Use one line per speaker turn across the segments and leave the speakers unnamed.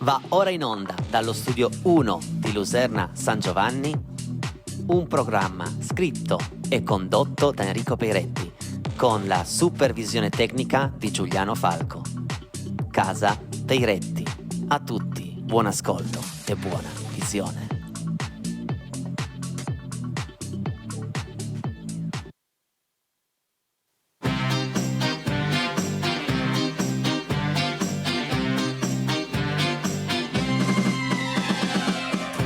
Va ora in onda dallo studio 1 di Luserna San Giovanni un programma scritto e condotto da Enrico Peiretti con la supervisione tecnica di Giuliano Falco. Casa Peiretti. A tutti buon ascolto e buona visione.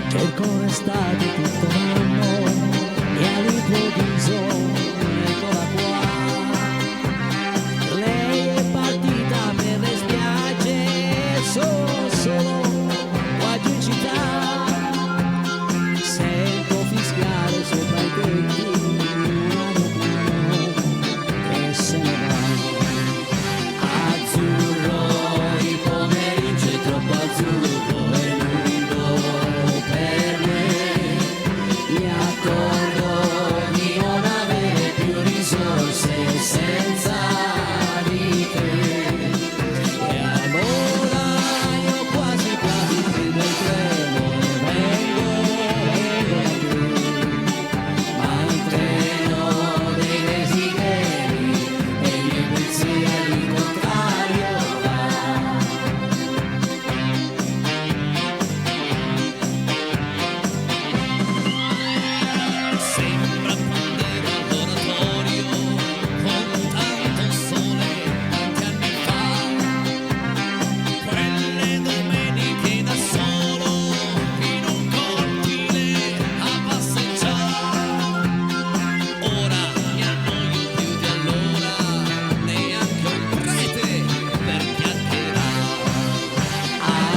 Cerco l'estate tutto l'anno e all'improvviso eccola qua. Lei è partita per le spiagge, solo qua giù in città. Sento fischiare sopra i tetti e se ne va. Azzurro, il pomeriggio è troppo azzurro. Senza di te, e allora io quasi prendo il treno e vengo da te, ma il treno dei desideri e i miei pensieri al contrario va. Sembra un laboratorio con tanto sole tanti anni fa, quelle domeniche da solo in un cortile a passeggiare. Ora mi annoio più di allora, neanche un prete per chiacchierare.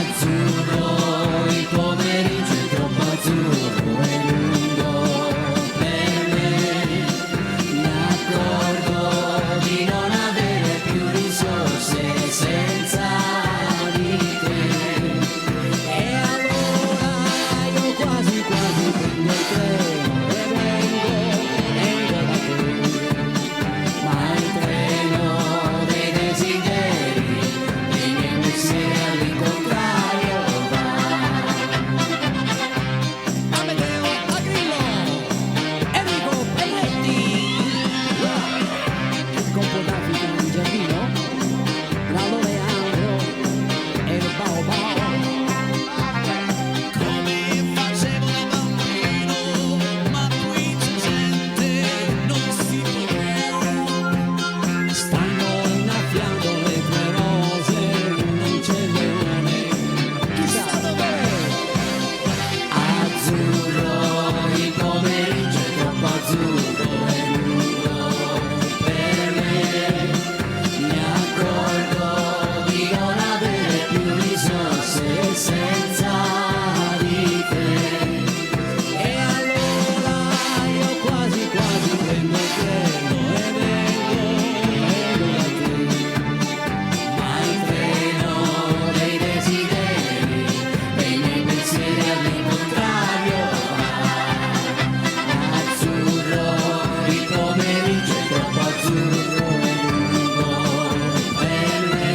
Azzurro, il pomeriggio è troppo azzurro e lungo per me. Mi accorgo di non avere più risorse senza di te, e allora io quasi prendo il treno e vengo da te, ma il treno dei desideri e i miei pensieri all'incontrario va. Amedeo Agrillo, Enrico Peiretti, il compotafico in giardino, Bravo Leandro e il Baobao. Come facevo da bambino, ma qui c'è gente, non si può più. Stanno innaffiando le tue rose, non c'è leone, chissà dov'è. Azzurro, il pomeriggio è troppo azzurro e lungo per me. Mi accorgo di non avere più risorse senza di te, e allora io quasi prendo il treno e vengo da te, ma il treno dei desideri e i miei pensieri all'incontrario va. Azzurro, il pomeriggio è troppo azzurro e lungo per me.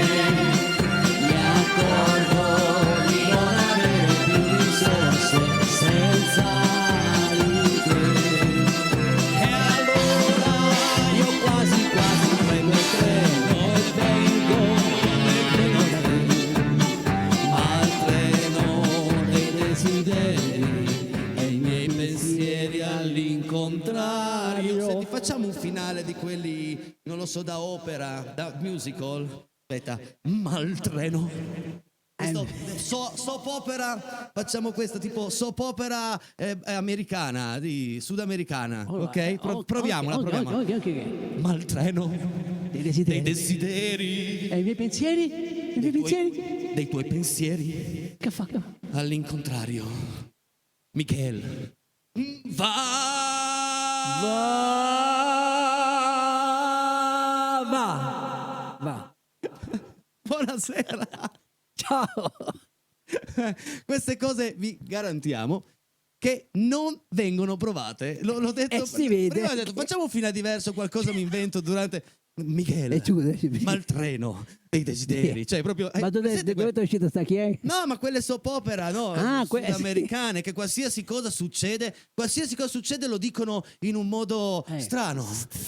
Mi accorgo di non avere più risorse senza di te, e allora io quasi prendo il treno e vengo da te, ma il treno dei desideri e i miei pensieri all'incontrario. Senti, facciamo un finale di quelli, non lo so, da opera, da musical. Aspetta, ma il treno. Questo soap opera, facciamo questo tipo soap opera americana, sudamericana, ok? Proviamola.
Ok.
Ma il treno
Dei
dei
desideri.
desideri,
E i miei pensieri? I miei pensieri?
dei tuoi pensieri
Che fa?
all'incontrario. Michele, va!
Va.
Buonasera.
Ciao.
Queste cose vi garantiamo che non vengono provate. L'ho detto
Si vede.
prima, ho detto facciamo un finale diverso, qualcosa mi invento durante. Michele, ma il treno dei desideri, cioè proprio...
Ma dove è uscita sta chi è?
No, ma quelle soap opera, no? Americane, che qualsiasi cosa succede lo dicono in un modo strano.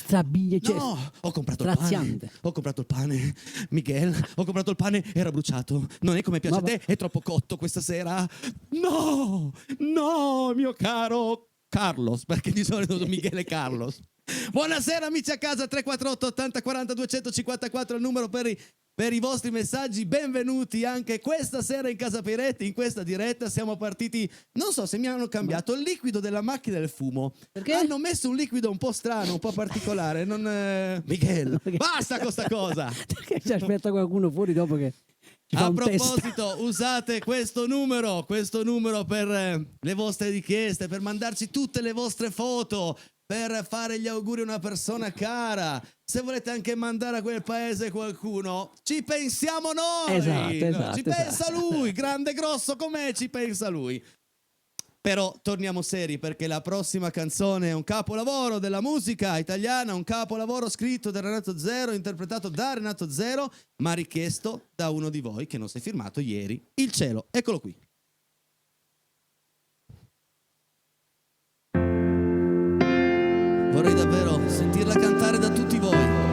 No, ho comprato il pane, Miguel, ho comprato il pane, era bruciato. Non è come piace a te, è troppo cotto questa sera. No, mio caro Carlos, perché di solito sono Michele Carlos. Buonasera amici a casa, 348 80 40 254 il numero per i vostri messaggi. Benvenuti anche questa sera in Casa Peretti, in questa diretta. Siamo partiti, non so se mi hanno cambiato il liquido della macchina del fumo. Perché? Hanno messo un liquido un po' strano, un po' particolare. Miguel, basta con sta cosa.
Perché ci aspetta qualcuno fuori dopo che...
A proposito, usate questo numero per le vostre richieste, per mandarci tutte le vostre foto, per fare gli auguri a una persona cara. Se volete anche mandare a quel paese qualcuno, ci pensiamo noi.
Esatto,
ci pensa lui, grande grosso com'è, ci pensa lui. Però torniamo seri, perché la prossima canzone è un capolavoro della musica italiana, un capolavoro scritto da Renato Zero, interpretato da Renato Zero, ma richiesto da uno di voi che non si è firmato ieri, Il cielo. Eccolo qui. Vorrei davvero sentirla cantare da tutti voi.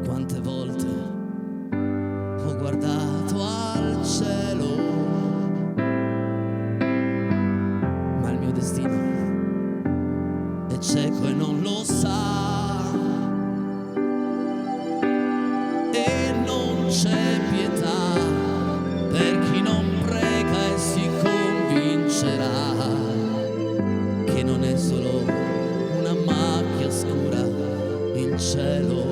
Quante volte ho guardato al cielo, ma il mio destino è cieco e non lo sa, e non c'è pietà per chi non prega e si convincerà che non è solo una macchia scura il cielo.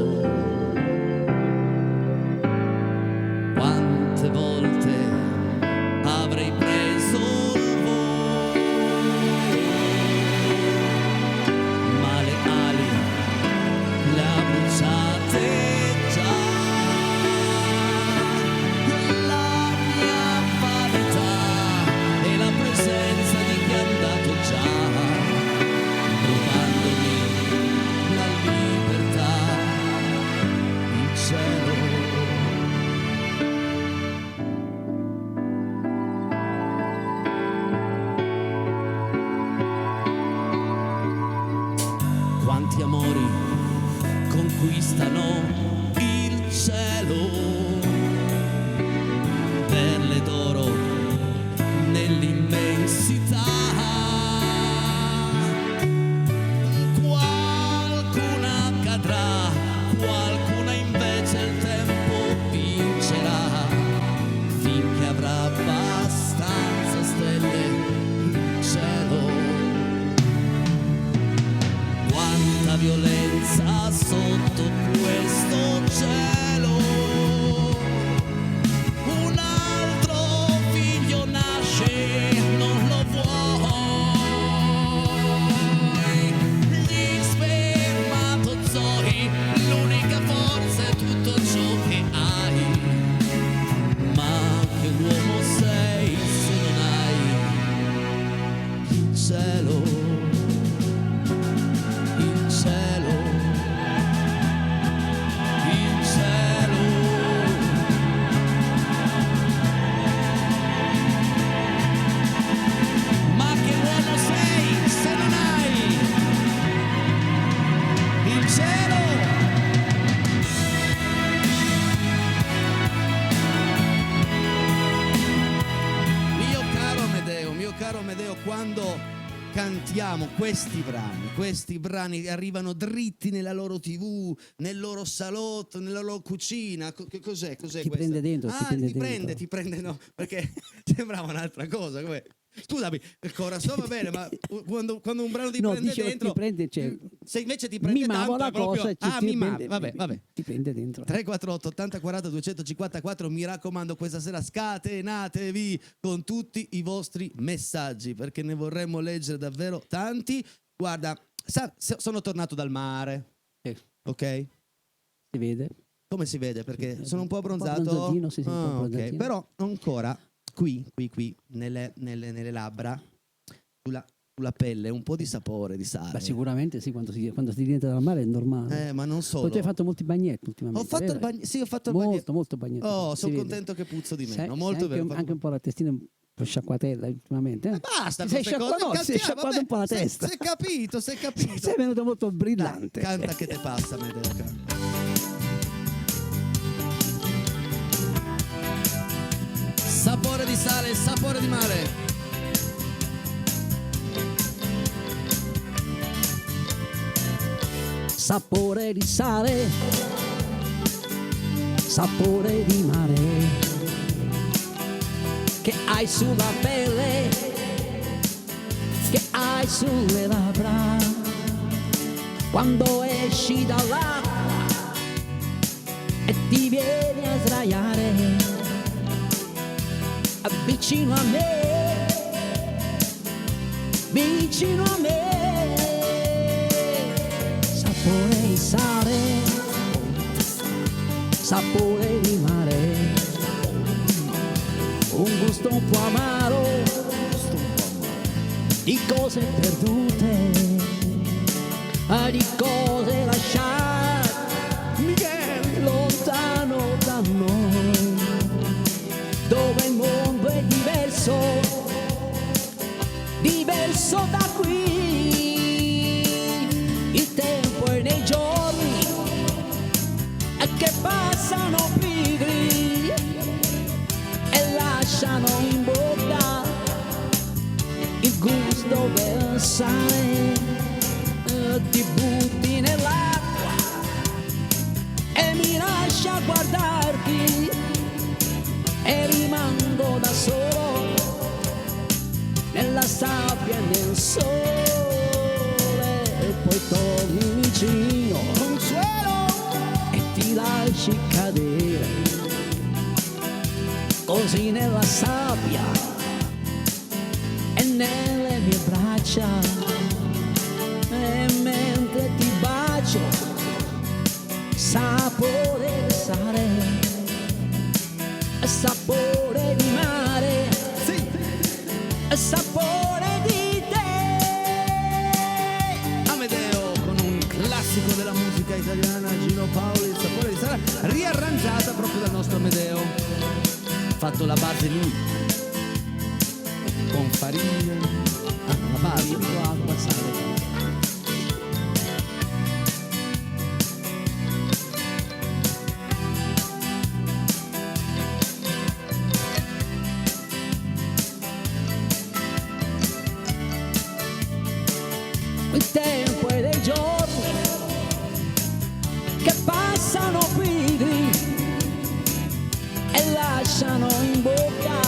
Quante volte avrei preso il volo, ma le ali le ha bruciate già. La mia vanità e la presenza di chi è andato già, rubandomi la libertà, il cielo. Quanti amori conquistano il cielo, perle d'oro nell'immensità. Qualcuna cadrà, qualcuna invece il tempo vincerà, finché avrà abbastanza stelle il cielo. Quanta violenza sotto questo cielo, un altro figlio nasce, non lo vuoi, gli spermatozoi, l'unica forza è tutto ciò che hai, ma che uomo sei se non hai il cielo. Il cielo, il cielo. Ma che uomo sei se non hai il cielo? Mio caro Amedeo, quando cantiamo questi brani arrivano dritti nella loro TV, nel loro salotto, nella loro cucina. Cos'è
Ti
questo?
prende dentro,
ti prende, no, perché sembrava un'altra cosa. Scusami, il corazon va bene, ma quando un brano ti prende dentro,
ti prende, cioè,
se invece ti prende
mimavo
tanto
la
è proprio...
cosa,
vabbè.
Ti prende dentro.
348 80 40 254, mi raccomando, questa sera scatenatevi con tutti i vostri messaggi, perché ne vorremmo leggere davvero tanti. Guarda, sono tornato dal mare, ok?
Si vede?
Come si vede? Perché sono un po' abbronzato.
Un po' abbronzatino, sì, un po'
ok.
abbronzatino.
Però ancora
qui, nelle labbra, sulla pelle, un po' di sapore di sale.
Beh, sicuramente sì, quando si rientra dal mare è normale.
Ma non solo.
Poi tu hai fatto molti bagnetti ultimamente.
Ho fatto il
vero?
ho fatto il bagnetto.
Molto bagnetti.
Oh,
si
sono
vede.
contento che puzzo di
Sei-
meno.
sei
Molto
anche,
vero.
anche un po' la testina un po' sciacquatella ultimamente.
Ma basta,
Ti sei
queste cose,
sciacquato, si è
Castiano,
sciacquato un po' la
vabbè,
testa.
sei capito.
Sei venuto molto
Dai,
brillante.
canta che te passa, Medeo. canta. Sapore di sale, sapore di mare.
Sapore di sale, sapore di mare, che hai sulla pelle, che hai sulle labbra, quando esci dall'acqua e ti vieni a sdraiare vicino a me, vicino a me. Sapore di sale, sapore di mare, un gusto un po' amaro di cose perdute, di cose lasciate lontano da noi, dove il mondo è diverso, diverso da qui. Il tempo è nei giorni che passano pigri e lasciano in bocca il gusto del sale. Ti butti nell'acqua e mi lascia guardarti e rimango da solo nella sabbia e nel sole. E poi torni vicino, consuelo, e ti lasci cadere così nella sabbia e nelle mie braccia, e mentre ti bacio, sapore di sale, sapore di mare, sapore di te.
Amedeo con un classico della musica italiana, Gino Paoli, il sapore di sale, riarrangiata proprio dal nostro Amedeo. Fatto la base lui, con farina, la base, acqua, sale.
Il tempo è dei giorni che passano pigri e lasciano in bocca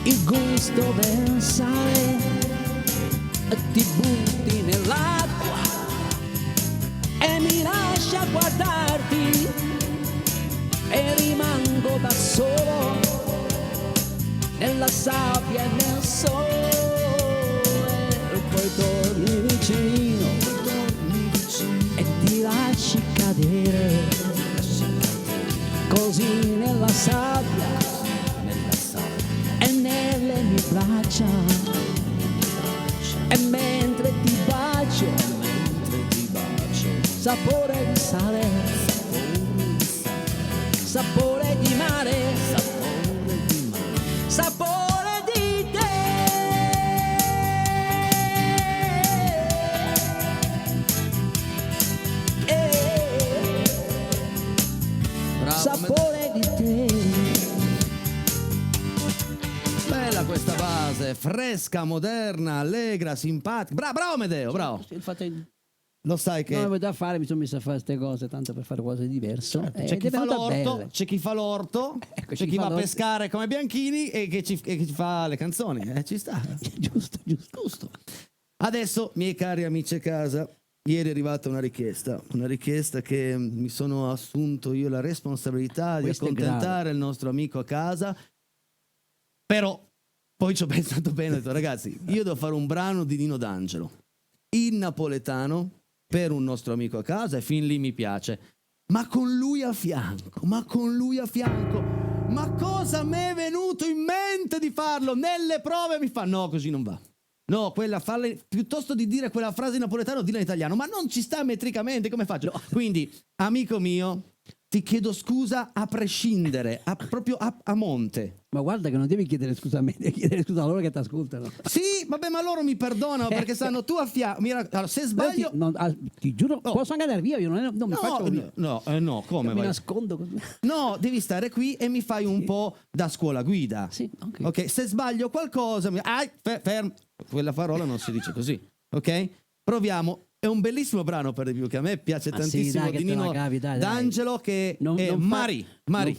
il gusto del sale. E ti butti nell'acqua e mi lascia guardarti e rimango da solo nella sabbia e nel sole. Poi torni vicino e ti lasci cadere così nella sabbia e nelle mie braccia, e mentre ti bacio, sapore di sale, sapore di mare, sapore di te. Sapore di te.
Bella questa base, fresca, moderna, allegra, simpatica. Bravo Amedeo, bravo.
Il fatto è-
Lo sai che
non avevo da fare, mi sono messo a fare queste cose tanto per fare quose diverse.
c'è chi fa l'orto, c'è chi fa l'orto,
Ecco,
c'è
chi
chi
fa
va a
l'orto.
pescare come Bianchini e che ci fa le canzoni. Ci sta.
Giusto.
Adesso, miei cari amici a casa, ieri è arrivata una richiesta che mi sono assunto io la responsabilità di
Questo è
accontentare
grave.
il nostro amico a casa, però poi ci ho pensato bene, ho detto ragazzi, io devo fare un brano di Nino D'Angelo in napoletano per un nostro amico a casa e fin lì mi piace, ma con lui a fianco Ma cosa mi è venuto in mente di farlo? Nelle prove mi fa no, così non va. No, quella farla piuttosto di dire quella frase in napoletano, dirla in italiano, ma non ci sta metricamente, come faccio? No. Quindi, amico mio, ti chiedo scusa a prescindere, proprio a monte.
Ma guarda che non devi chiedere scusa a me, devi chiedere scusa a loro che ti ascoltano.
Sì, vabbè, ma loro mi perdonano perché sanno tu a fianco. Allora, se sbaglio...
Ti giuro, posso anche andare via, io non mi faccio...
No, come
mi
vai?
nascondo così.
No, devi stare qui e mi fai un po' da scuola guida.
Sì, ok.
Ok, se sbaglio qualcosa... fermo. Quella parola non si dice così, ok? Proviamo. È un bellissimo brano per di più che a me piace tantissimo,
dai,
di Nino D'Angelo, che è Mari.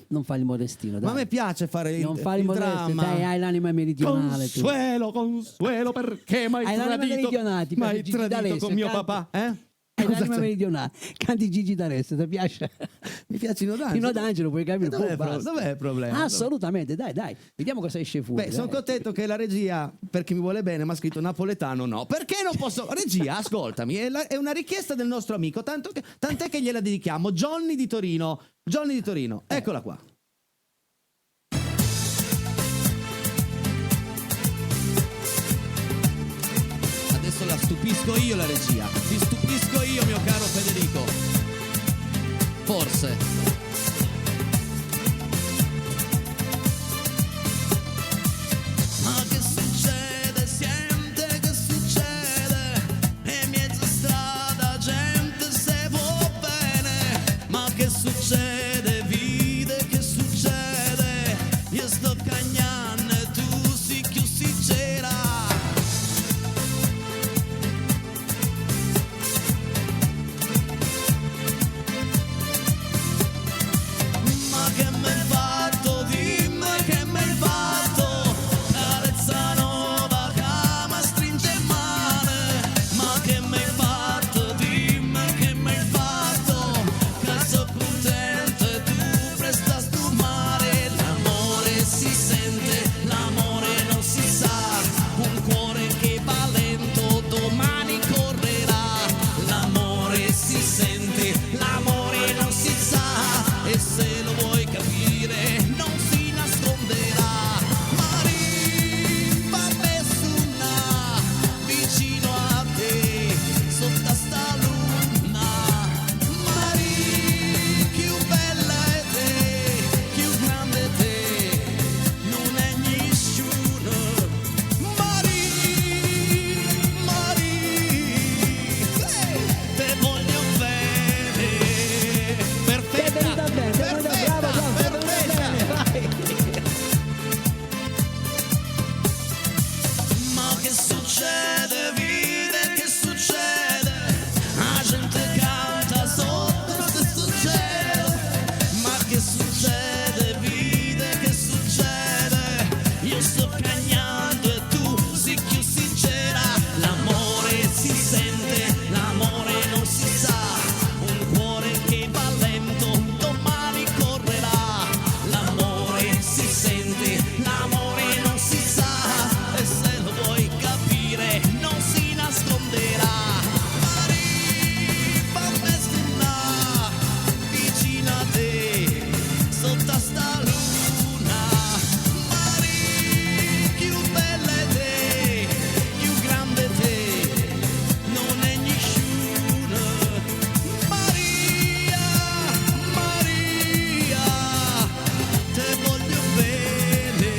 Non fai il modestino, dai.
Ma a me piace fare il
dramma. Dai, hai l'anima meridionale.
Consuelo, perché mi hai tradito con mio papà?
Hai l'anima meridionale. Canti Gigi D'Arezzo, ti piace?
Mi piace Nino
Nino D'Angelo, puoi capire?
Dov'è il problema?
Assolutamente, dai. Vediamo cosa esce fuori.
Beh, sono contento che la regia, per chi mi vuole bene, mi ha scritto napoletano no. Perché non posso... Regia, ascoltami, è una richiesta del nostro amico, tant'è che gliela dedichiamo. Johnny di Torino, eccola qua. Adesso la stupisco io la regia. Ti stupisco io, mio caro Federico. Forse.
Ma che succede? Siente che succede? E in mezzo strada gente se può bene. Ma che succede? Vide che succede? Io sto cagnando e tu si chiusi c'era. Ma che m'hai fatto? Dimmi che m'hai fatto. Carezza nuova che mi stringe male. Ma che m'hai fatto? Dimmi che m'hai fatto. Che sono contento e tu presta sto mare. L'amore si sente, l'amore non si sa. Un cuore che va lento domani correrà. L'amore si sente, l'amore non si sa. E se lo vuoi capire non si nasconderà. Mari, fammi suonare vicino a te, sotto sta luna. Mari, più bella è te, più grande è te, non è nessuno. Mari, te voglio bene. Perfetta, Ma che succede? Vide che succede? La gente canta sotto lo stesso cielo. Ma che succede? Vide che succede? Io sto cagnando e tu si chiusi c'era. L'amore si sente, l'amore non si sa. Un cuore che va lento domani correrà. L'amore si sente, l'amore non si sa. E se lo vuoi capire non si nasconderà. Mari, fammi stare vicino a te, sotto sta luna. Mari, più bella è te, più grande è te, non è nessuno. Maria, te voglio bene.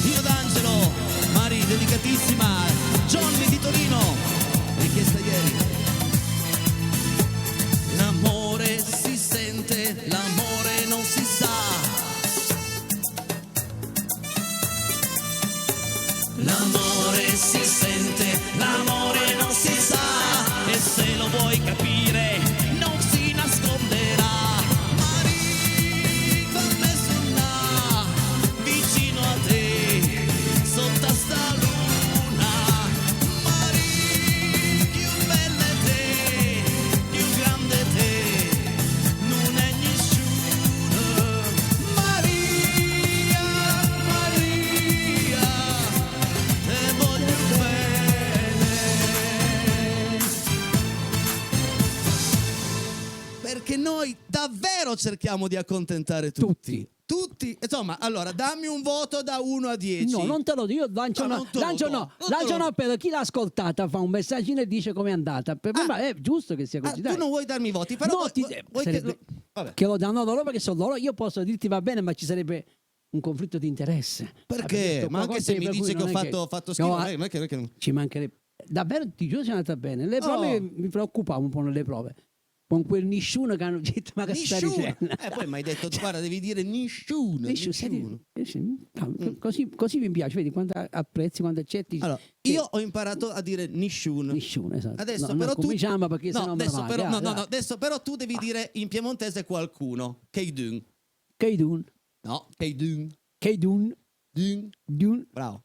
Nino D'Angelo, Mari, dedicatissima. Johnny di Torino, richiesta ieri. L'amore si sente, l'amore non si sa. L'amore si sente, l'amore non si sa. E se lo vuoi capire non si nasconderà. Mari, fammi suonare vicino a te, sotto sta luna. Mari, più bella è te, più grande è te, non è nessuno. Maria, te voglio bene.
però cerchiamo di accontentare tutti. Insomma, allora dammi un voto da 1 a 10.
No, non te lo dico, io lancio
No,
no,
non te lo
lancio
do,
no,
non te
lancio
lo
no, per chi l'ha ascoltata fa un messaggino e dice com'è andata. Per me è giusto che sia così,
tu
dai.
non vuoi darmi i voti, però
No,
vuoi che
sarebbe-
vabbè.
che lo danno loro perché sono loro, io posso dirti va bene, ma ci sarebbe un conflitto di interesse.
Perché?
sto
Ma
qua
anche
con
se
te,
mi
per
dice
cui
che ho
non è
fatto schifo,
No,
non è che
ci mancherebbe. Davvero, ti giuro, è andata bene. Le prove mi preoccupavo un po' nelle prove. Con quel nessuno che hanno detto, ma che stai
nessuno.
dicendo?
Poi mi hai detto, guarda, devi dire nessuno.
Così mi piace, vedi quando apprezzi, quando accetti.
Allora, io ho imparato a dire nessuno.
Nessuno, esatto.
Adesso
no,
però tu
cominciamo perché
no,
sennò me ne
adesso
vai,
però,
dai,
no,
dai.
adesso però tu devi dire in piemontese qualcuno. Keidun.
Keidun,
No, Keidun.
Keidun,
Dun.
Dun.
Bravo.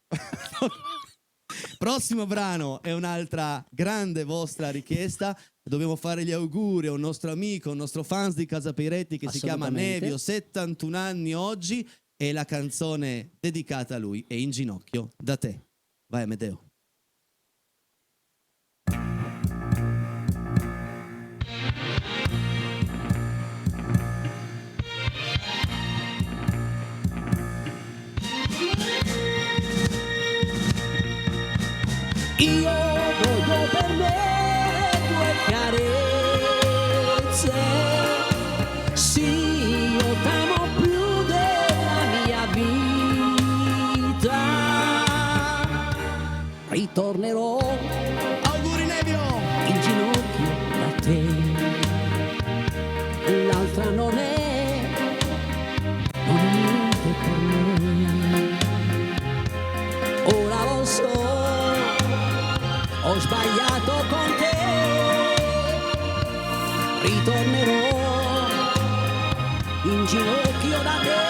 Prossimo brano è un'altra grande vostra richiesta. Dobbiamo fare gli auguri a un nostro amico, un nostro fans di Casa Peiretti che si chiama
Assolutamente.
Nevio, 71 anni oggi, e la canzone dedicata a lui è In ginocchio da te. Vai Amedeo.
Io voglio per me tue carezze, sì, io t'amo più della mia vita. Ritornerò
Auguri Nevio!
in ginocchio da te, l'altra non è niente per me. Ora lo so, ho sbagliato con te, ritornerò in ginocchio da te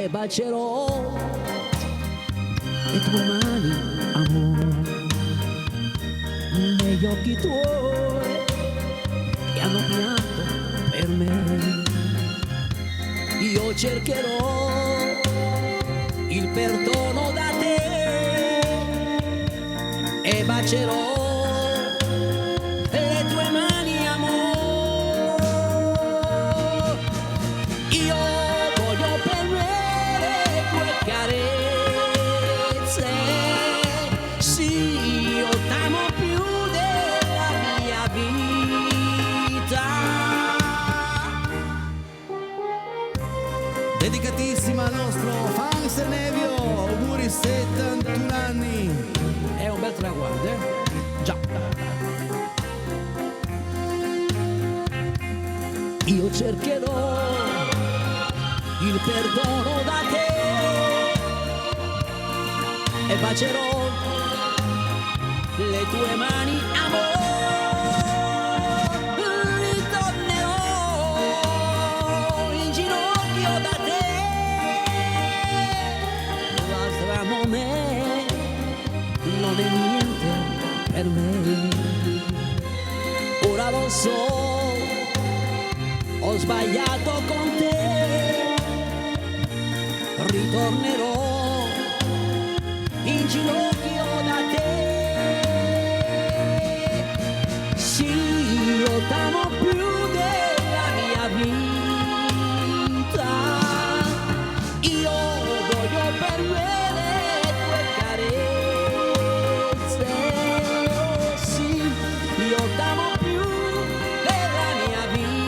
e bacerò le tue mani, amore, negli occhi tuoi che hanno pianto per me. Io cercherò il perdono da te e bacerò le tue mani, amore. Io voglio per me le tue carezze, sì, io t'amo più della mia vita.
Dedicatissima al nostro fans Nevio, auguri 71 anni.
È un bel traguardo, eh? Già. Io cercherò il perdono da te e bacerò le tue mani, amore. Ritornerò in ginocchio da te, l'altra non è niente per me. Ora lo so, ho sbagliato con te, ritornerò in ginocchio da te. Sì, io t'amo più della mia vita. Io voglio per me le tue carezze. Sì, io t'amo più della mia vita.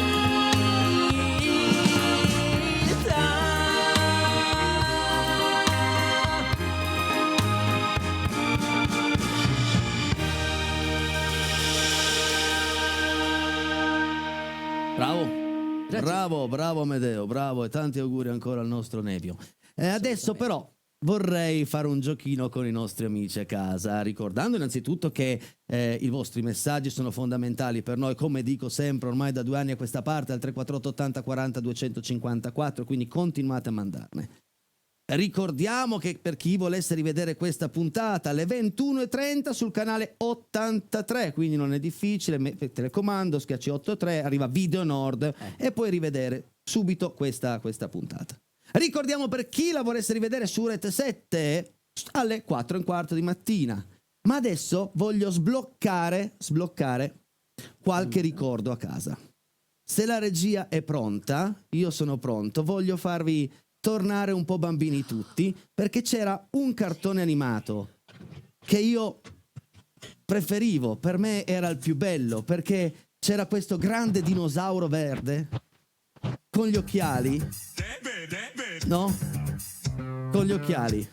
Bravo.
Grazie.
Bravo Amedeo, bravo, e tanti auguri ancora al nostro Nevio. Adesso però vorrei fare un giochino con i nostri amici a casa, ricordando innanzitutto che i vostri messaggi sono fondamentali per noi, come dico sempre ormai da 2 anni a questa parte, al 348 80 40 254, quindi continuate a mandarne. Ricordiamo che per chi volesse rivedere questa puntata alle 21:30 sul canale 83, quindi non è difficile, telecomando, schiacci 83, arriva Video Nord e puoi rivedere subito questa puntata. Ricordiamo per chi la volesse rivedere su Rete 7 alle 4:15 di mattina. Ma adesso voglio sbloccare qualche ricordo a casa. Se la regia è pronta, io sono pronto, voglio farvi tornare un po' bambini tutti, perché c'era un cartone animato che io preferivo, per me era il più bello, perché c'era questo grande dinosauro verde con gli occhiali, no? Con gli occhiali.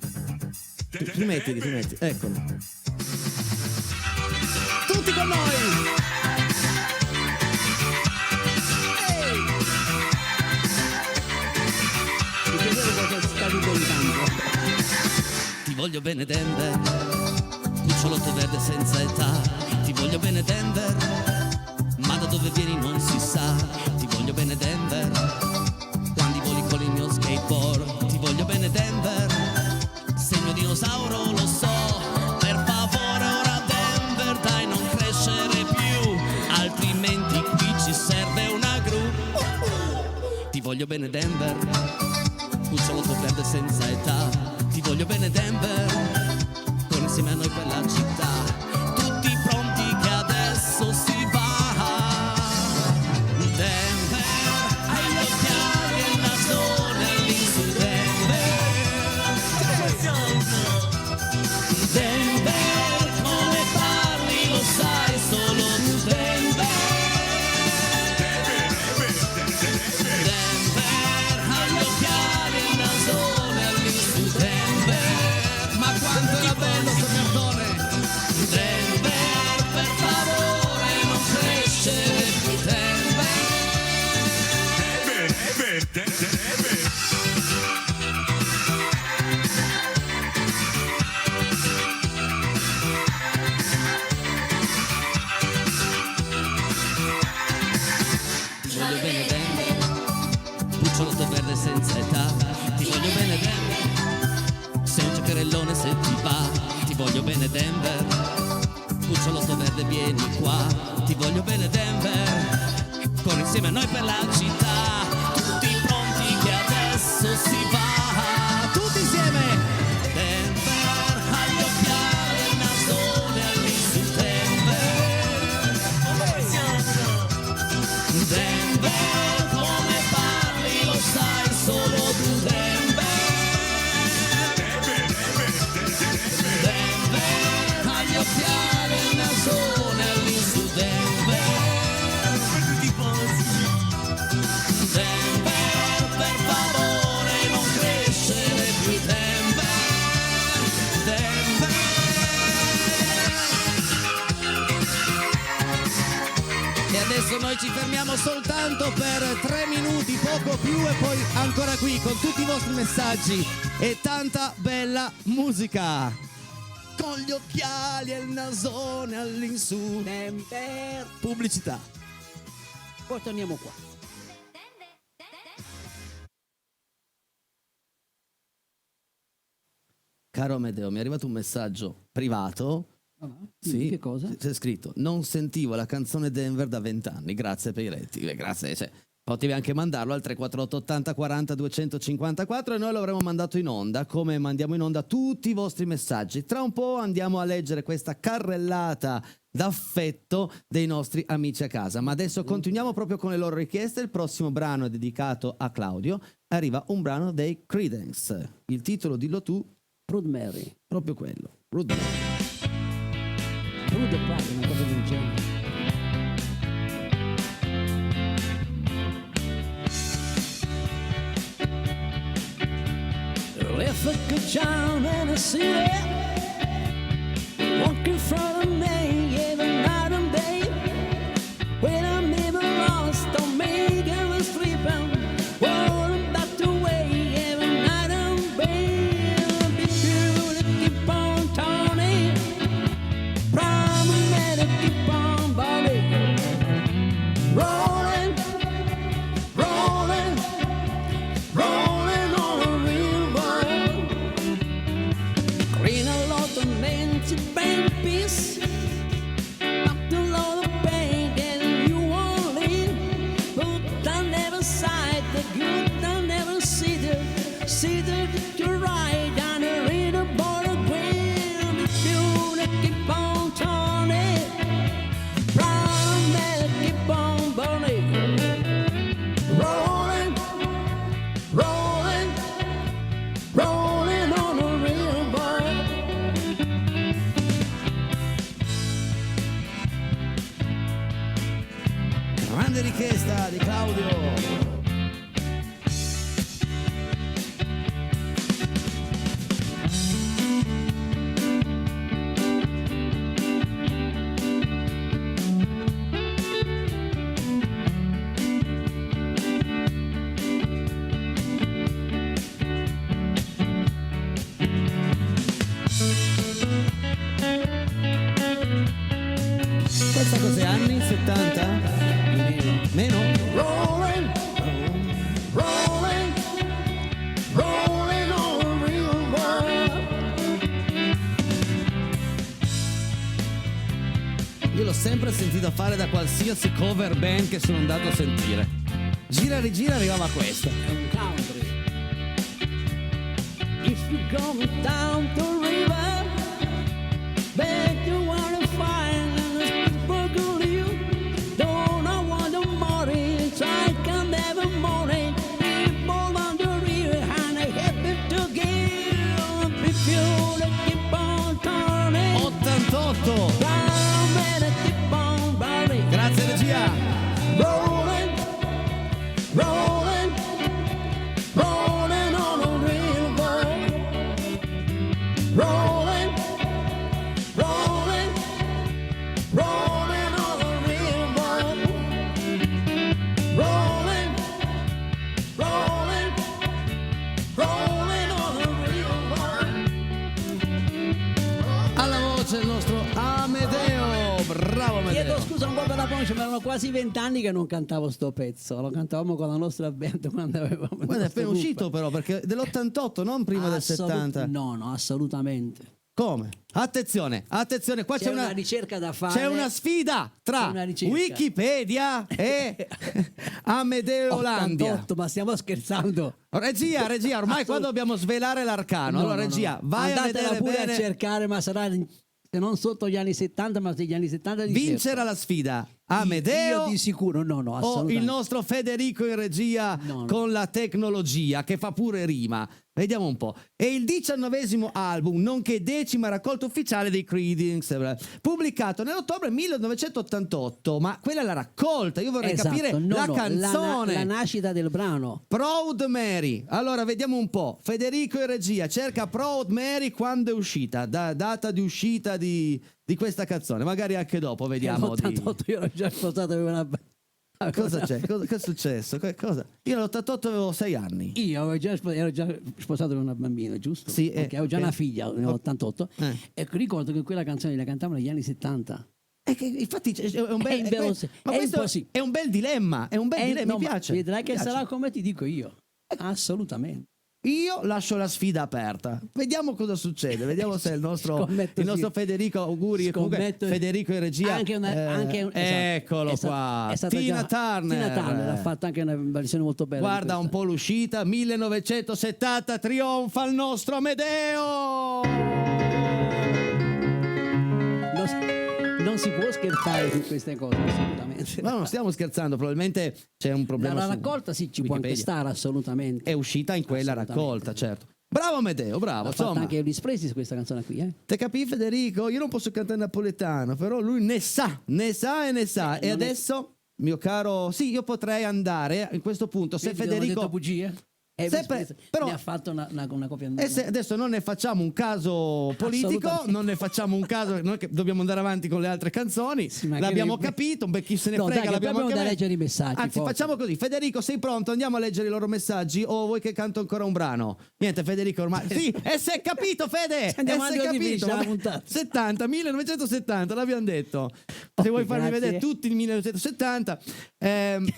Rimettili, eccolo. Tutti con noi! Ti voglio bene Denver, cucciolotto verde senza età. Ti voglio bene Denver, ma da dove vieni non si sa. Ti voglio bene Denver, quando voli con il mio skateboard. Ti voglio bene Denver, sei il mio dinosauro lo so. Per favore ora Denver dai non crescere più, altrimenti qui ci serve una gru. Ti voglio bene Denver, cucciolotto verde senza età. Ti voglio bene Denver, con insieme a noi per la città. Tutti pronti che adesso si va. Denver, hai gli occhiali e il nasone all'insù. Denver, come parli lo sai solo tu. Denver, hai gli occhiali e il nasone all'insù. Ma quanto era bello sto cartone! Denver, per favore non crescere più. Denver. Ti voglio bene Denver, cucciolotto verde senza età. Ti voglio bene Denver, sei un giocherellone se ti va. Ti voglio bene Denver, cucciolotto verde vieni qua. Ti voglio bene Denver, corri insieme a noi per la città. Tutti pronti che adesso si va. Tutti insieme. Denver, hai gli occhiali e il nasone all'insù. Denver, come parli lo sai solo tu. Denver, hai gli occhiali e il nasone all'insù. Denver, per favore non crescere più. Denver. E adesso noi ci fermiamo soltanto per 3 minuti, poco più, e poi ancora qui con tutti i vostri messaggi e tanta bella musica. Con gli occhiali e il nasone all'insù. Pubblicità.
Poi torniamo qua.
Caro Amedeo, mi è arrivato un messaggio privato.
Sì, che cosa?
C'è scritto: non sentivo la canzone Denver da 20 anni, grazie per i retti. Grazie, cioè, potevi anche mandarlo al 348 80 40 254 e noi lo avremmo mandato in onda, come mandiamo in onda tutti i vostri messaggi. Tra un po' andiamo a leggere questa carrellata d'affetto dei nostri amici a casa, ma adesso continuiamo proprio con le loro richieste. Il prossimo brano è dedicato a Claudio, arriva un brano dei Creedence, il titolo dillo tu.
Proud Mary.
Proprio quello, Proud Mary.
Proud Pride, una cosa del genere. If I could drown in a city, walk in front of me every night and day, when I'm even lost, don't make it sleeping, rolling back the way every night and day, be sure to keep on turning, promise me to keep on burning, rolling, rolling, rolling on a river. Green a lot of men to bring peace, up to load of pain and you won't leave. But I never sight the good, I never see the to ride down the river border green. If you keep on turning, proud
richiesta di Claudio. Questa cos'è? Anni 70? Meno?
Rolling, rolling, rolling on the real world.
Io l'ho sempre sentita fare da qualsiasi cover band che sono andato a sentire. Gira e rigira arrivava questa.
È un country.
If you're going down the river, bet you wanna find the people you don't know what the money is. I can never money. People on the river and I happy to give. People that keep on turning.
88.
Down and keep on burning.
Grazie regia.
Rolling, rolling, rolling on the river. Rolling, rolling, rolling on the river. Rolling, rolling, rolling on the river.
Alla voce il nostro Amedeo. Bravo
Chiedo
Amedeo.
scusa un po' per la pronuncia, ma erano quasi 20 anni che non cantavo sto pezzo. Lo cantavamo con la nostra band quando avevamo il
Guarda, è
nostro
appena
gruppo.
uscito però, perché dell'88, non prima del 70.
No, assolutamente.
Come? Attenzione, attenzione, qua
C'è una ricerca da fare.
c'è una sfida
C'è
tra
una ricerca.
Wikipedia e Amedeo Landia.
88, ma stiamo scherzando.
Regia, ormai qua dobbiamo svelare l'arcano.
No,
Allora,
no,
regia,
no.
vai a
Andatela
vedere
pure
bene.
a cercare, ma sarà se non sotto gli anni 70, ma negli anni 70 di
Vincerà la sfida Amedeo
Io di sicuro, no,
o
assolutamente.
il nostro Federico in regia
No.
con la tecnologia che fa pure rima. Vediamo un po'. È il 19° album, nonché 10ª raccolta ufficiale dei Creedence, pubblicato nell'ottobre 1988. Ma quella è la raccolta, io vorrei
Esatto,
capire
no,
la
no,
canzone.
la nascita del brano.
Proud Mary. Allora vediamo un po'. Federico in regia cerca Proud Mary quando è uscita, data di uscita di questa canzone, magari anche dopo vediamo.
Nell'88 io ero già sposato, avevo una
Cosa c'è? Cosa è successo? Cosa? Io nell'88 avevo 6 anni.
Io ero già sposato con una bambina, giusto?
Sì,
perché avevo già una figlia nell'88
Eh.
e ricordo che quella canzone la cantavano negli anni 70.
È che infatti è un bel,
È inverosimile,
ma
è
questo
impossibile.
è un bel dilemma, è un bel dilemma,
No,
mi
ma
piace.
vedrai che
mi piace.
sarà come ti dico io. Assolutamente.
Io lascio la sfida aperta. Vediamo cosa succede. Vediamo se il nostro
Scommetto,
nostro
sì.
Federico, auguri, comunque
Scommetto-
Federico in regia.
esatto.
Eccolo
È stata-
qua.
è stata
Tina
già-
Turner.
Tina Turner ha fatto anche una versione molto bella. di
Guarda un
questa.
po' l'uscita, 1970, trionfa il nostro Amedeo.
Non si può scherzare su queste cose, assolutamente.
Ma non stiamo scherzando, probabilmente c'è un problema.
La
su
raccolta sì, ci può anche
Wikipedia.
stare, assolutamente.
È uscita in quella
Assolutamente.
raccolta, certo. Bravo Amedeo, bravo.
Ha fatto
Insomma,
anche Elvis Presley su questa canzone qui,
te capì Federico? Io non posso cantare napoletano, però lui ne sa e ne sa. E
non è-
adesso, mio caro, sì, io potrei andare a questo punto. Se
Vedi, non ho detto
Federico...
bugie? Elvis
Sempre-
Presley
però-
ne ha fatto una copia.
E se adesso non ne facciamo un caso politico,
Assolutamente.
non ne facciamo un caso, noi che dobbiamo andare avanti con le altre canzoni,
Sì, ma
l'abbiamo
che-
capito, beh, chi se ne
No,
frega,
dai, che
l'abbiamo
poi
anche
abbiamo da
letto.
leggere i messaggi,
Anzi,
forse.
facciamo così, Federico, sei pronto? Andiamo a leggere i loro messaggi o vuoi che canto ancora un brano? Niente, Federico ormai... Sì, e si è capito, Fede!
Andiamo
e si è
avanti così,
capito!
finisce la
Vabbè,
puntata.
70, 1970, l'abbiamo detto. Se vuoi farmi
grazie.
vedere tutti il 1970,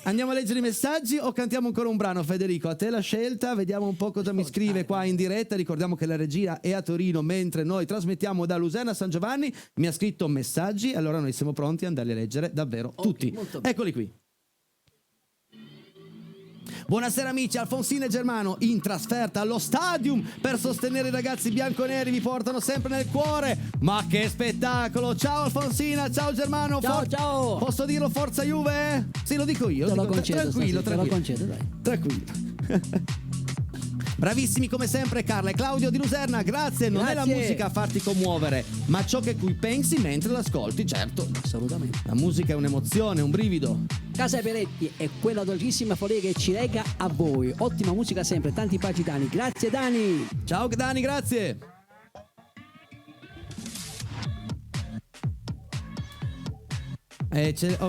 andiamo a leggere i messaggi o cantiamo ancora un brano, Federico? A te la scelta, vediamo un po' cosa mi scrive qua in diretta. Ricordiamo che la regia è a Torino mentre noi trasmettiamo da Luserna a San Giovanni. Mi ha scritto messaggi, allora noi siamo pronti ad andarli a leggere davvero tutti.
molto bene.
Eccoli qui. Buonasera amici, Alfonsino e Germano in trasferta allo Stadium per sostenere i ragazzi bianconeri, vi portano sempre nel cuore. Ma che spettacolo! Ciao Alfonsina, ciao Germano.
Ciao, ciao.
Posso dirlo Forza Juve? Sì, lo dico io.
Te lo
dico-
concedo,
tranquillo,
stasera, te lo
tranquillo.
concedo, dai.
Tranquillo. Bravissimi come sempre Carla e Claudio di Luserna, grazie. Non è la
Grazie.
musica a farti commuovere, ma ciò che cui pensi mentre l'ascolti, certo.
Assolutamente.
La musica è un'emozione, un brivido.
Casa Peretti è quella dolcissima follia che ci lega a voi. Ottima musica sempre, tanti baci Dani. Grazie Dani.
Ciao Dani, grazie.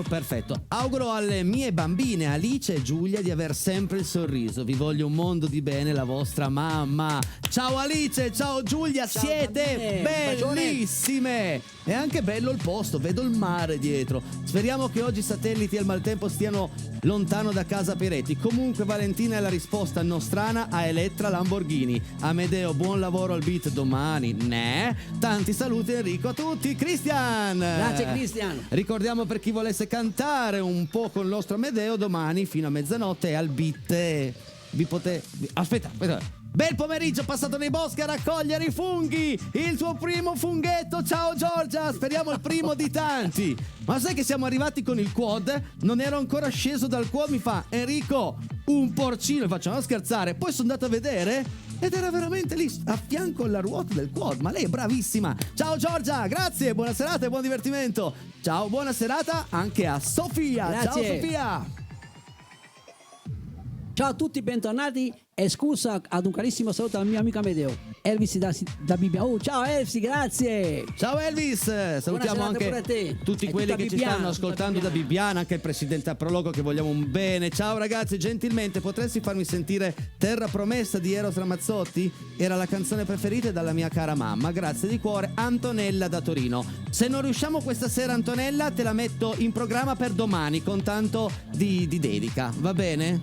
Perfetto. Auguro alle mie bambine Alice e Giulia di aver sempre il sorriso. Vi voglio un mondo di bene, la vostra mamma. Ciao Alice, ciao Giulia,
Ciao,
siete
bambine.
bellissime. È anche bello il posto, vedo il mare dietro. Speriamo che oggi i satelliti al maltempo stiano lontano da casa Peretti. Comunque Valentina è la risposta nostrana a Elettra Lamborghini. Amedeo, buon lavoro al beat domani. Tanti saluti Enrico a tutti. Cristian.
Grazie Cristian.
Ricordiamo per chi volesse cantare un po' con il nostro Amedeo, domani fino a mezzanotte al beat. Aspetta. Bel pomeriggio passato nei boschi a raccogliere i funghi. Il tuo primo funghetto. Ciao Giorgia, speriamo il primo di tanti. Ma sai che siamo arrivati con il quad? Non ero ancora sceso dal quad. Mi fa Enrico, un porcino. Facciamo scherzare. Poi sono andato a vedere ed era veramente lì a fianco alla ruota del quad. Ma lei è bravissima. Ciao Giorgia, grazie, buona serata e buon divertimento. Ciao, buona serata anche a Sofia.
Grazie.
Ciao Sofia.
Ciao a tutti, bentornati e scusa ad un carissimo saluto al mio amico Amedeo Elvis da Bibbia. Oh, ciao Elvis, grazie.
Ciao Elvis, salutiamo
serata pure a
anche
te.
tutti
E
quelli
tutta
che ci
Bibbiana,
stanno
tutta
ascoltando da
Bibbiana.
Bibbiana, anche il presidente a Prologo che vogliamo un bene. Ciao ragazzi, gentilmente potresti farmi sentire Terra Promessa di Eros Ramazzotti? Era la canzone preferita dalla mia cara mamma, grazie di cuore. Antonella da Torino. Se non riusciamo questa sera Antonella te la metto in programma per domani con tanto di dedica, va bene?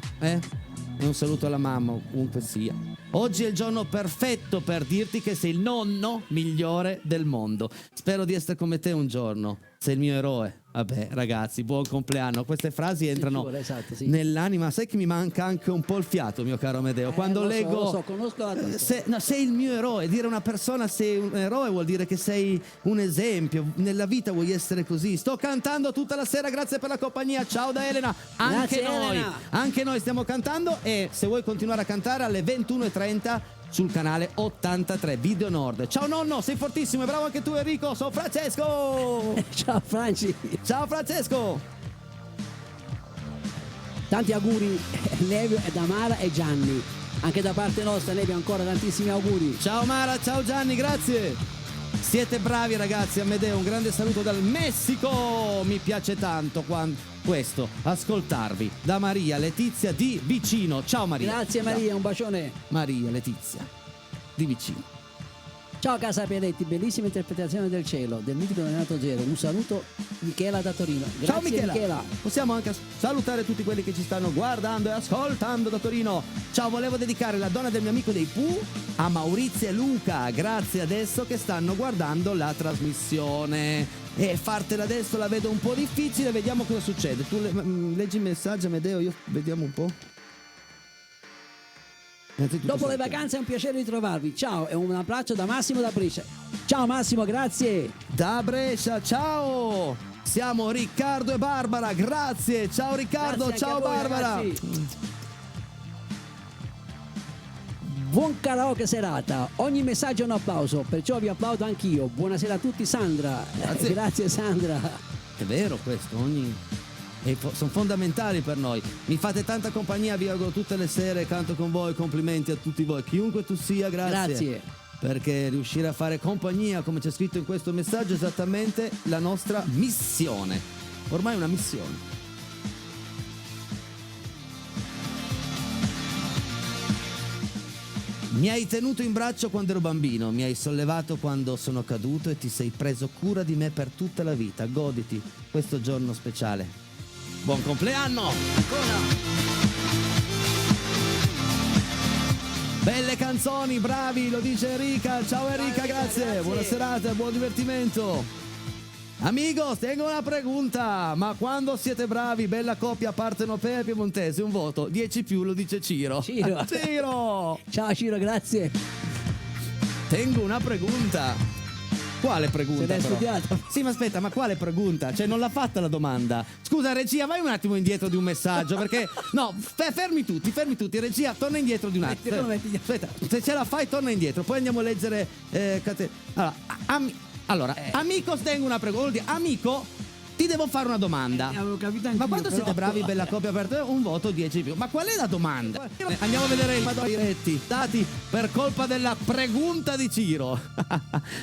E un saluto alla mamma, comunque sia. Oggi è il giorno perfetto per dirti che sei il nonno migliore del mondo. Spero di essere come te un giorno. Sei il mio eroe. Vabbè, ragazzi, buon compleanno. Queste frasi entrano
esatto, sì.
nell'anima. Sai che mi manca anche un po' il fiato, mio caro Amedeo. Quando
lo so,
leggo
lo so, conosco la canzone.
sei il mio eroe. Dire a una persona sei un eroe vuol dire che sei un esempio. Nella vita vuoi essere così. Sto cantando tutta la sera, grazie per la compagnia. Ciao da Elena. Anche
Grazie,
noi,
Elena.
anche noi stiamo cantando. E se vuoi continuare a cantare alle 21:30 sul canale 83 Video Nord. Ciao nonno, sei fortissimo e bravo anche tu Enrico. Sono Francesco.
Ciao Franci.
Ciao Francesco.
Tanti auguri Nevio ed Amara e Gianni. Anche da parte nostra Nevio ancora tantissimi auguri.
Ciao Mara, ciao Gianni, grazie. Siete bravi ragazzi, Amedeo, un grande saluto dal Messico. Mi piace tanto questo, ascoltarvi. Da Maria Letizia di Vicino. Ciao Maria.
Grazie Maria, un bacione.
Maria Letizia di Vicino.
Ciao Casa Peretti, bellissima interpretazione del cielo, del mitico Renato Zero. Un saluto Michela da Torino. Grazie
Ciao Michela.
Michela.
Possiamo anche salutare tutti quelli che ci stanno guardando e ascoltando da Torino. Ciao, volevo dedicare la donna del mio amico dei Pooh a Maurizio e Luca. Grazie adesso che stanno guardando la trasmissione. E fartela adesso la vedo un po' difficile, vediamo cosa succede. Tu leggi il messaggio, Amedeo, io vediamo un po'.
Dopo le vacanze è un piacere ritrovarvi. Ciao e un abbraccio da Massimo da Brescia. Ciao Massimo, grazie.
Da Brescia, ciao! Siamo Riccardo e Barbara, grazie! Ciao Riccardo,
Grazie
ciao
anche a voi,
Barbara!
ragazzi. Buon karaoke serata, ogni messaggio è un applauso, perciò vi applaudo anch'io. Buonasera a tutti Sandra.
Grazie.
Grazie Sandra.
È vero questo, sono fondamentali per noi. Mi fate tanta compagnia, vi auguro tutte le sere, canto con voi, complimenti a tutti voi, chiunque tu sia,
Grazie.
Perché riuscire a fare compagnia, come c'è scritto in questo messaggio, è esattamente la nostra missione. Ormai è una missione. Mi hai tenuto in braccio quando ero bambino, mi hai sollevato quando sono caduto e ti sei preso cura di me per tutta la vita. Goditi questo giorno speciale. Buon compleanno!
Ancora.
Belle canzoni, bravi, lo dice Enrica. Ciao Enrica,
Enrica,
grazie.
grazie.
Buona serata, buon divertimento. Amigos, tengo una pregunta. Ma quando siete bravi, bella coppia partenopea e piemontese, un voto 10+, lo dice Ciro.
Ciro.
Ciro!
Ciao Ciro, grazie.
Tengo una pregunta. Quale pregunta?
Se l'hai
però?
studiata.
Sì, ma aspetta, ma quale pregunta? Cioè, non l'ha fatta la domanda. Scusa, regia, vai un attimo indietro di un messaggio, perché... No, fermi tutti, regia, torna indietro di un attimo. Aspetta, se ce la fai, torna indietro, poi andiamo a leggere... Allora, amico, tengo una pregunta. Amico, Ti devo fare una domanda.
Avevo capito
Ma
anch'io,
quanto
però-
siete bravi, bella coppia aperta? Un voto 10 di più. Ma qual è la domanda? Andiamo a vedere i diretti. Dati per colpa della pregunta di Ciro.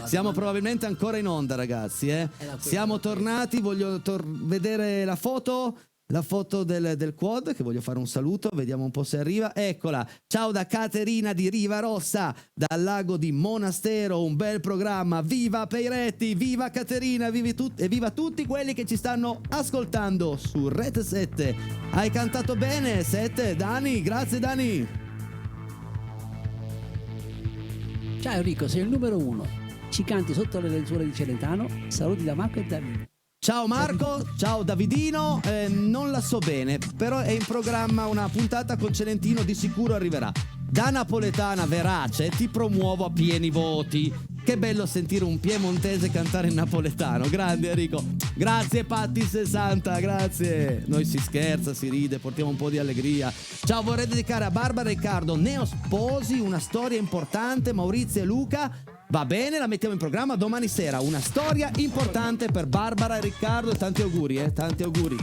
Siamo probabilmente ancora in onda, ragazzi. Siamo tornati. Voglio vedere la foto. La foto del quad, che voglio fare un saluto, vediamo un po' se arriva. Eccola, ciao da Caterina di Rivarossa, dal lago di Monastero, un bel programma. Viva Peiretti, viva Caterina, e viva tutti quelli che ci stanno ascoltando su Rete 7. Hai cantato bene, 7, Dani, grazie Dani.
Ciao Enrico, sei il numero 1. Ci canti sotto le lenzuola di Celentano. Saluti da Marco e Davide.
Ciao Marco, ciao Davidino, non la so bene, però è in programma una puntata con Celentino, di sicuro arriverà. Da napoletana verace ti promuovo a pieni voti. Che bello sentire un piemontese cantare in napoletano, grande Enrico. Grazie Patti60, grazie. Noi si scherza, si ride, portiamo un po' di allegria. Ciao, vorrei dedicare a Barbara e Riccardo, neosposi, una storia importante, Maurizio e Luca. Va bene, la mettiamo in programma domani sera. Una storia importante per Barbara e Riccardo. Tanti auguri, tanti auguri.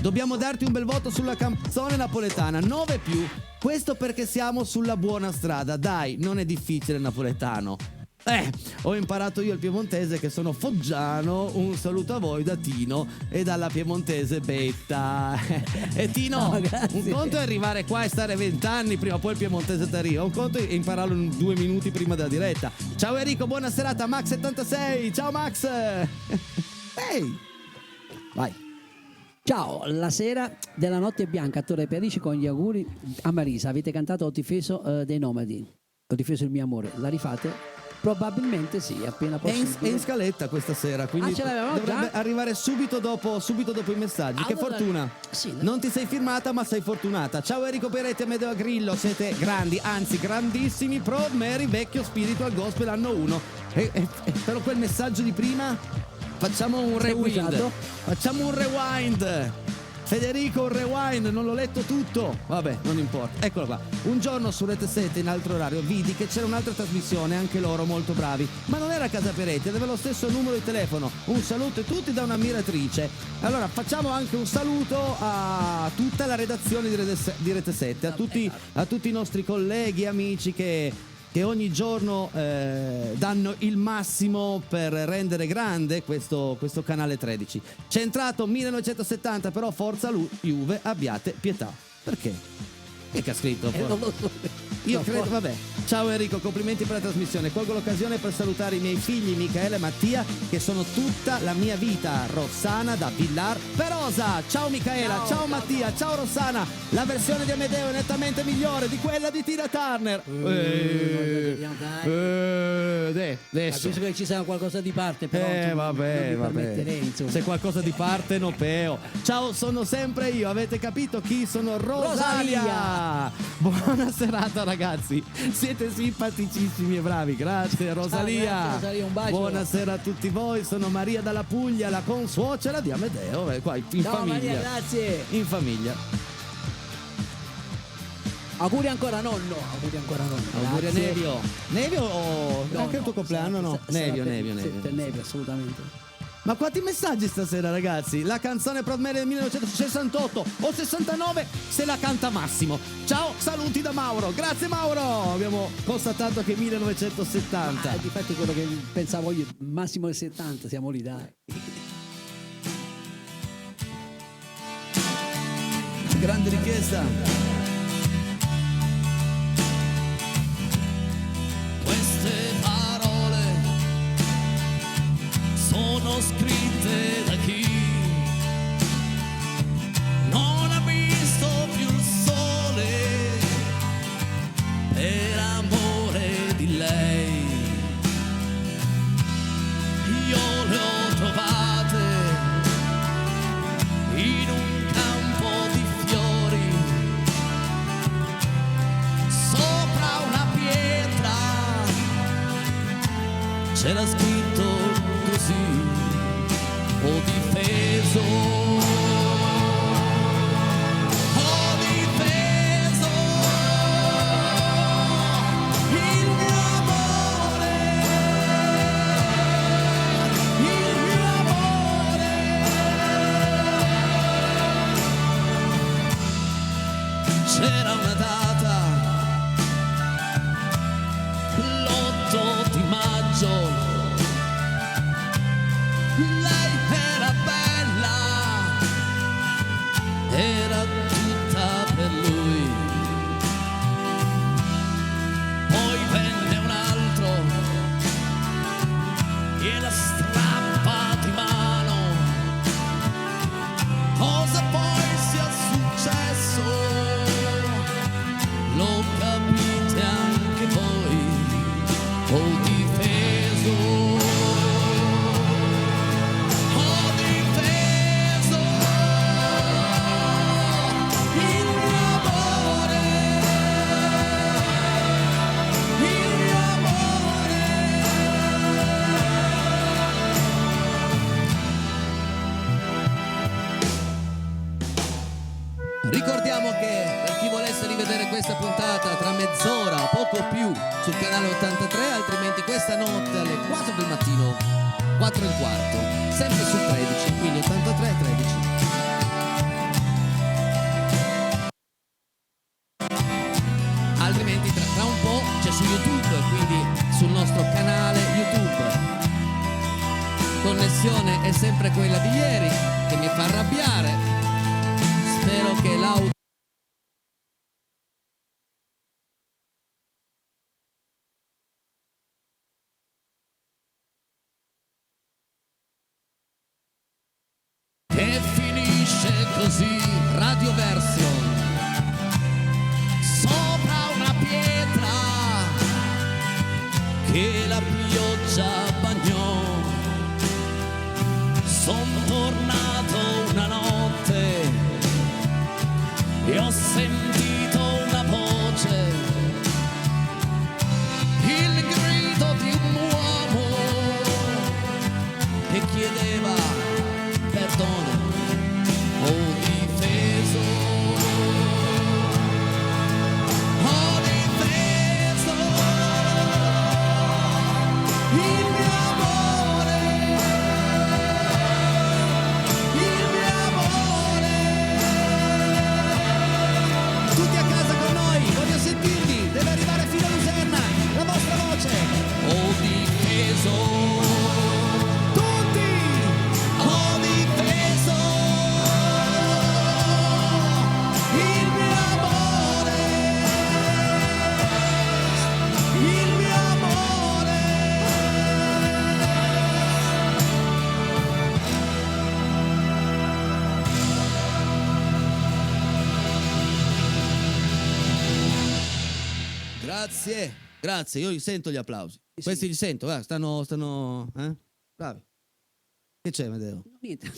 Dobbiamo darti un bel voto sulla canzone napoletana, 9+. Questo perché siamo sulla buona strada. Dai, non è difficile il napoletano. Ho imparato io il piemontese, che sono foggiano. Un saluto a voi da Tino e dalla piemontese Betta. E Tino, un conto è arrivare qua e stare 20 anni, prima o poi il piemontese ti arriva. Un conto è impararlo in 2 minuti prima della diretta. Ciao Enrico, buona serata. Max76, ciao Max. Ehi, vai.
Ciao, la sera della notte bianca a Torre Perici con gli auguri a Marisa. Avete cantato Ho difeso dei Nomadi. Ho difeso il mio amore. La rifate? Probabilmente sì, appena
È
possibile.
in scaletta questa sera, quindi
ce l'avevamo
dovrebbe
già?
arrivare subito dopo i messaggi. Che
Allora,
fortuna!
sì,
Non ti sei firmata, ma sei fortunata. Ciao Enrico Peretti e Amedeo Grillo, siete grandi, anzi grandissimi pro Mary, vecchio spirito al gospel anno 1. Però quel messaggio di prima, facciamo un rewind.
usato?
Facciamo un rewind. Federico, un rewind, non l'ho letto tutto. Vabbè, non importa. Eccolo qua. Un giorno su Rete 7 in altro orario vidi che c'era un'altra trasmissione, anche loro molto bravi, ma non era Casa Peretti, aveva lo stesso numero di telefono. Un saluto a tutti da un'ammiratrice. Allora facciamo anche un saluto a tutta la redazione di Rete 7, a tutti i nostri colleghi, amici che ogni giorno danno il massimo per rendere grande questo canale 13. Centrato 1970, però forza Juve, abbiate pietà. Perché? Che ha scritto?
Non lo so.
Io credo, vabbè. Ciao Enrico, complimenti per la trasmissione. Colgo l'occasione per salutare i miei figli Michaela e Mattia, che sono tutta la mia vita. Rossana da Villar Perosa. Ciao Michaela, ciao Mattia, ciao Rossana. La versione di Amedeo è nettamente migliore di quella di Tina Turner. Adesso.
Capisco che ci sia qualcosa di parte, però non mi permetterei, insomma.
Se qualcosa di parte, no peo. Ciao, sono sempre io. Avete capito chi sono? Rosalia. Buona serata ragazzi. Siete simpaticissimi e bravi. Grazie Rosalia.
Grazie, Rosalia, un bacio.
Buonasera a tutti voi. Sono Maria dalla Puglia, la consuocera di Amedeo. Qua in
Ciao
famiglia.
Maria, grazie.
In famiglia.
Auguri ancora nonno. Auguri ancora nonno.
Auguri a
Grazie.
Nevio. Nevio o anche il tuo compleanno? No. Nevio.
Per Nevio, assolutamente.
Ma quanti messaggi stasera ragazzi? La canzone Proud del 1968 o 69 se la canta Massimo. Ciao, saluti da Mauro. Grazie Mauro. Abbiamo constatato che 1970.
Difatti quello che pensavo io, massimo del 70, siamo lì, dai.
Grande richiesta.
Queste parole sono scritte da chi non ha visto più il sole per amore di lei. Io le ho trovate in un campo di fiori, sopra una pietra c'era scritto così: ho difeso, ho difeso il mio amore, il mio amore.
c'era una data, l'8 di maggio, lei era bella, era tutta per lui, poi venne un altro e la strappa di mano. Cosa poi sia successo lo capite anche voi. Ho difeso il mio amore, il mio amore. Ricordiamo che per chi volesse rivedere questa puntata tra mezz'ora, poco più, sul canale 83, altrimenti questa notte alle 4 del mattino, 4 e un quarto, sempre su 13, quindi 83 e 13. Altrimenti tra un po' c'è su YouTube, quindi sul nostro canale YouTube. Connessione è sempre quella di ieri, che mi fa arrabbiare. Spero che l'audio e finisce così Radio Version sopra una pietra che la pioggia bagnò. Son tornato una notte e ho sentito una voce, il grido di un uomo che chiedeva perdono. Ho difeso il mio amore, il mio amore. Tutti a casa con noi, voglio sentirvi, deve arrivare fino a Luserna, la vostra voce. Ho difeso tutti, ho difeso il mio amore, il mio amore. Grazie, grazie, io li sento gli applausi.
Sì.
Questi li sento, stanno, bravi. Che c'è, Medeo?
Niente,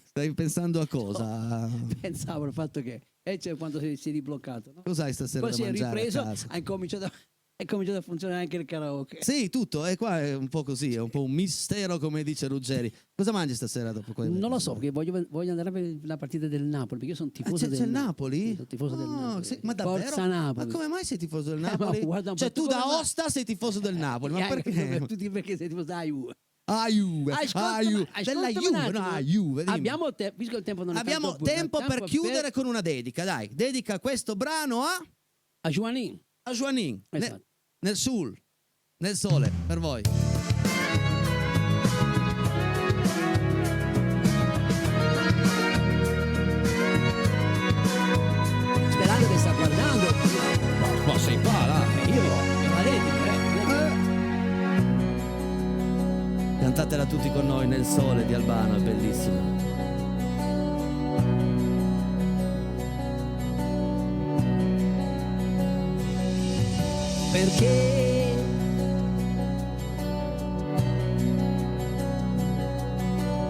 Stai pensando a cosa?
pensavo al fatto che c'è quando si è ribloccato, no?
Cos'hai stasera
Poi
da
si è
mangiare
ripreso,
a casa?
ha incominciato a funzionare anche il karaoke.
Sì, tutto, e qua è un po' così, è un po' un mistero come dice Ruggeri. Cosa mangi stasera dopo quello?
Non lo so, perché voglio andare a vedere la partita del Napoli, perché io sono tifoso
c'è il Napoli?
Sì, sono tifoso del Napoli.
Sì, ma davvero?
Forza Napoli.
Ma come mai sei tifoso del
ma
Napoli?
guarda un po',
Cioè
tu
tu da
come mai?
Osta sei tifoso del Napoli, ma perché?
Tutti perché sei tifoso da Juve.
Juve, Juve, della Juve, no, Juve, dimmi.
Abbiamo visto il tempo non è
Abbiamo
tanto
tempo per chiudere con una dedica, dai. Dedica questo brano
a Joanin.
a Joanin,
Esatto.
nel sul, nel sole, per voi.
Sperando che sta guardando.
Ma sei qua, là.
Io la dedico,
Cantatela tutti con noi nel sole di Albano, è bellissima.
Perché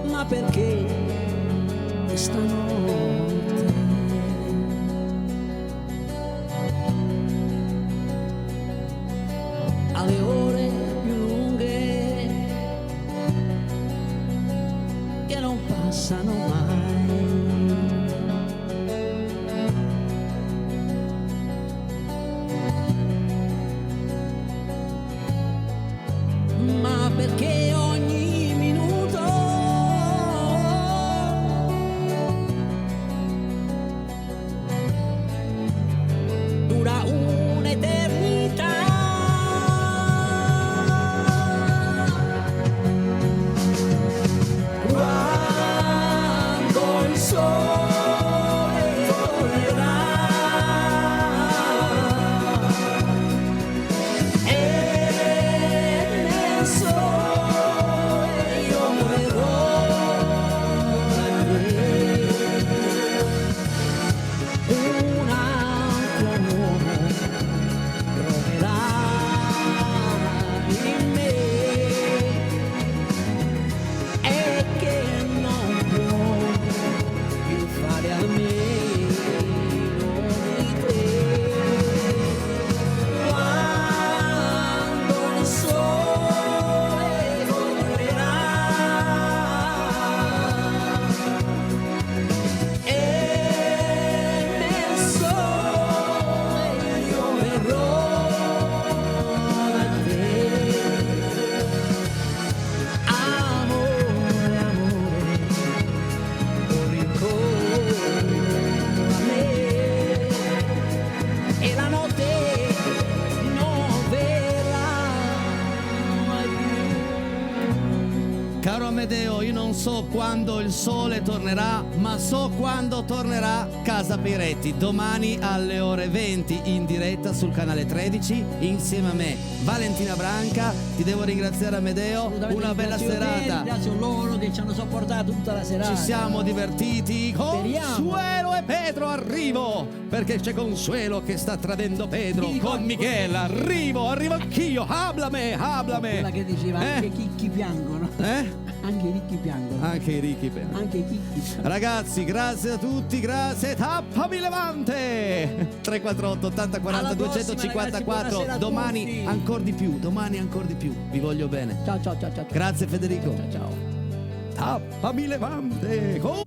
ma perché stanotte alle ore più lunghe che non passano mai, ma perché ogni minuto
Caro Amedeo, io non so quando il sole tornerà, ma so quando tornerà Casa Peretti. Domani alle ore 20 in diretta sul canale 13 insieme a me, Valentina Branca. Ti devo ringraziare Amedeo,
Assolutamente
una bella
ringrazio te,
serata.
ringrazio loro che ci hanno sopportato tutta la serata.
Ci siamo divertiti.
Speriamo.
Consuelo e Pedro arrivo, perché c'è Consuelo che sta tradendo Pedro
Mi
con
ricordo-
Michela. Arrivo anch'io. Hablame.
Quella che diceva anche i chicchi piangono. Anche i ricchi piangono.
Anche i ricchi
Anche i chicchi.
Ragazzi, grazie a tutti, grazie. Tappami Levante 348 80 40
Alla prossima,
254.
ragazzi, buonasera a
Domani
tutti.
ancora di più, domani ancora di più. Vi voglio bene.
Ciao ciao ciao ciao.
Grazie Federico.
Ciao ciao.
Tappami Levante.